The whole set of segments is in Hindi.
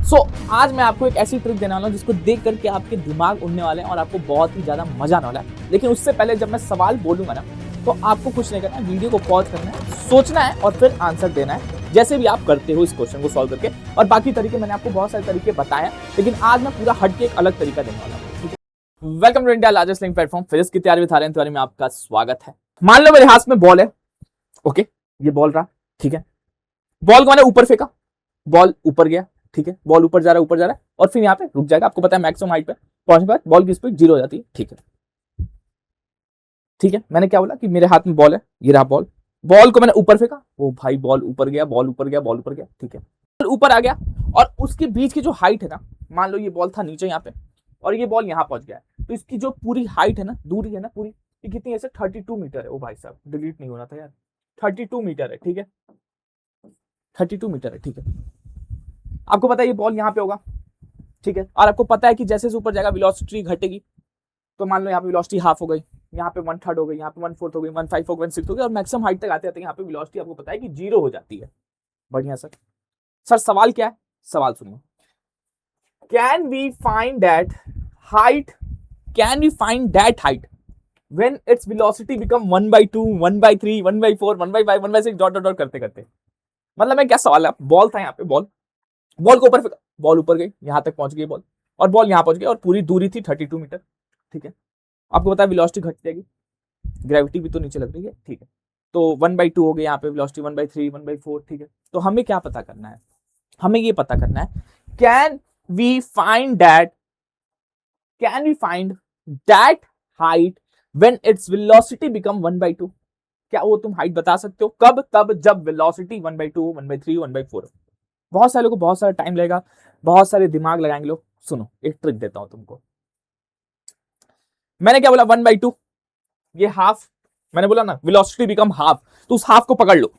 आज मैं आपको एक ऐसी ट्रिक देने वाला हूँ जिसको देख करके आपके दिमाग उड़ने वाले हैं और आपको बहुत ही ज्यादा मजा आने वाला है। लेकिन उससे पहले जब मैं सवाल बोलूंगा ना, तो आपको कुछ नहीं करना है, वीडियो को पॉज करना है, सोचना है और फिर आंसर देना है, जैसे भी आप करते हो इस क्वेश्चन को सॉल्व करके। और बाकी तरीके मैंने आपको बहुत सारे तरीके बताए, लेकिन आज मैं पूरा हट के एक अलग तरीका देने वाला हूँ। ठीक है, welcome to India largest link platform physics की तैयारी विद आर्यन तिवारी में आपका स्वागत है। मान लो मेरे हाथ में बॉल है, ओके, ये बॉल रहा, ठीक है। बॉल को मैंने ऊपर फेंका, बॉल ऊपर गया, ठीक है, बॉल ऊपर जा रहा है और फिर यहाँ पे रुक जाएगा। आपको पता है मैक्सिमम हाइट पे पहुंचने के बाद बॉल की स्पीड 0 हो जाती है। ठीक है, मैंने क्या बोला कि मेरे हाथ में बॉल है, ये रहा बॉल, बॉल को मैंने ऊपर फेंका, वो भाई बॉल ऊपर गया, ठीक है, बॉल ऊपर आ गया और उसके बीच की जो हाइट है ना, मान लो ये बॉल था नीचे यहाँ पे और ये बॉल यहाँ पहुंच गया है, तो इसकी जो पूरी हाइट है ना, दूरी है ना पूरी, ये कितनी है? 32 मीटर है। ओ भाई साहब, डिलीट नहीं होना था यार, 32 मीटर है। ठीक है, 32 मीटर है। ठीक है, आपको पता है ये बॉल यहाँ पे होगा, ठीक है, और आपको पता है कि जैसे ऊपर जाएगा वेलोसिटी घटेगी। तो मान लो यहाँ पे वेलोसिटी हाफ हो गई, यहाँ पे 1/3 हो गई, यहाँ पे 1/4 हो गई, 1/5 हो गई, 1/6 हो गई और मैक्सिमम हाइट तक आते आते यहाँ पे वेलोसिटी आपको पता है कि 0 हो जाती है। बढ़िया सर। सर सवाल क्या है? सवाल सुनिए, can we find that height, can we find that height when its velocity become 1/2, 1/3, 1/4, 1/5, 1/6 dot dot dot करते करते। मतलब मैं क्या सवाल है, बॉल था यहाँ पे, बॉल को ऊपर फेंका, बॉल ऊपर गई, यहां तक पहुंच गई बॉल, और बॉल यहां पहुंच गई और पूरी दूरी थी 32 मीटर। ठीक है, आपको पता है वेलोसिटी घट जाएगी, ग्रेविटी भी तो नीचे लग रही है। ठीक है, तो 1/2 हो गई यहाँ पे वेलोसिटी, 1/3, 1/4। ठीक है, तो हमें क्या पता करना है? हमें ये पता करना है, can we find that, can we find that height when its velocity become 1/2। क्या वो तुम हाइट बता सकते हो? कब? तब जब वेलोसिटी 1/2, 1/3, 1/4। बहुत सारे लोगों को बहुत सारा टाइम लगेगा, बहुत सारे दिमाग लगाएंगे लोग। सुनो, एक ट्रिक देता हूं तुमको। मैंने क्या बोला? 1/2, ये हाफ, मैंने बोला ना वेलोसिटी बिकम हाफ, तो उस हाफ को पकड़ लो।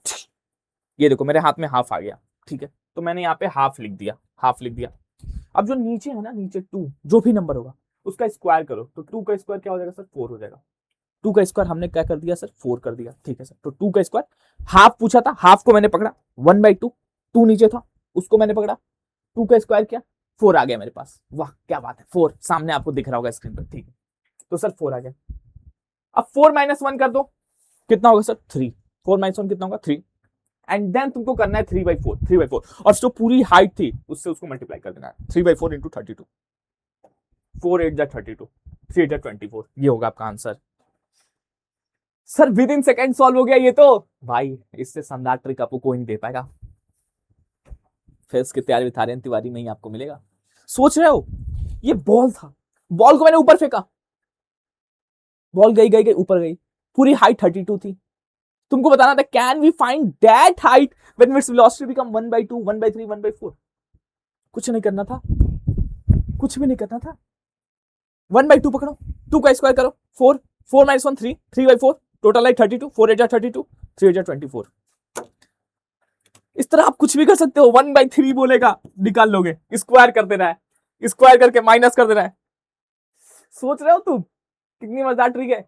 ये देखो मेरे हाथ में हाफ आ गया, ठीक है, तो मैंने यहाँ पे हाफ लिख दिया, हाफ लिख दिया। अब जो नीचे है ना, नीचे 2, जो भी नंबर होगा उसका स्क्वायर करो, तो 2 का स्क्वायर क्या हो जाएगा सर? 4 हो जाएगा। 2 का स्क्वायर हमने क्या कर दिया सर? 4 कर दिया। ठीक है सर, तो 2 का स्क्वायर, हाफ पूछा था, हाफ को मैंने पकड़ा, 1/2, 2 नीचे था उसको मैंने पकड़ा, 2 का स्क्वायर क्या? 4 आ गया मेरे पास। वाह क्या बात है, 4 सामने आपको दिख रहा होगा स्क्रीन पर। ठीक है, तो सर 4 आ गया। अब 4 - 1 कर दो, कितना होगा सर? 3। 4 - 1 कितना होगा? 3। एंड देन तुमको करना है 3/4, 3/4, और जो पूरी हाइट थी उससे उसको मल्टीप्लाई कर देना है। 3/4 इंटू 32, 4 8 जा 32, 3 8 24, ये होगा आपका answer. Sir with in second solve हो गया ये तो। भाई इससे शानदार ट्रिक आपको कोई नहीं दे पाएगा, फिर इसके तैयारी विद आर्यन तिवारी में ही आपको मिलेगा। सोच रहे हो, ये बॉल था, बॉल को मैंने ऊपर फेंका, बॉल गई गई गई ऊपर गई, पूरी हाइट 32 थी। तुमको बताना था can we find that height when its velocity become 1/2, 1/3, 1/4। कुछ नहीं करना था, कुछ भी नहीं करना था। 1/2 पकड़ो, 2 का स्क्वायर करो, 4, 4 - 1 3, 3/4, टोटल है 32, 4 8 जा 32, 3 8 जा 24। इस तरह आप कुछ भी कर सकते हो। 1/3 बोलेगा, निकाल लोगे, स्क्वायर कर देना है, स्क्वायर करके माइनस कर देना है। सोच रहे हो तुम कितनी मजेदार ट्रिक है,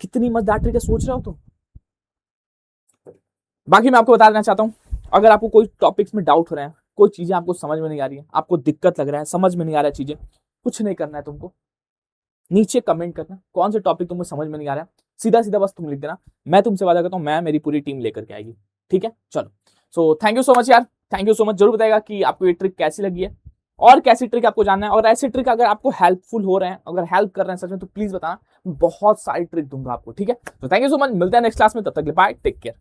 कितनी मजेदार ट्रिक है, सोच रहे हो तुम? बाकी मैं आपको बता देना चाहता हूं, अगर आपको कोई टॉपिक्स में डाउट हो रहे हैं, कोई चीजें आपको समझ में नहीं आ रही है, आपको दिक्कत लग रहा है, समझ में नहीं आ रहा है चीजें, कुछ नहीं करना है तुमको, नीचे कमेंट करना कौन से टॉपिक तुमको समझ में नहीं आ रहा है, सीधा सीधा बस तुम लिख देना, मैं तुमसे वादा करता हूं, मैं मेरी पूरी टीम लेकर के आएगी। ठीक है, चलो, so thank you so much यार, थैंक यू सो मच। जरूर बताएगा कि आपको ये ट्रिक कैसी लगी है और कैसी ट्रिक आपको जानना है, और ऐसी ट्रिक अगर आपको हेल्पफुल हो रहे हैं, अगर हेल्प कर रहे हैं सच में, तो प्लीज बताना, बहुत सारी ट्रिक दूंगा आपको। ठीक है, तो थैंक यू सो मच, मिलते हैं नेक्स्ट क्लास में, तब तक बाय, टेक केयर।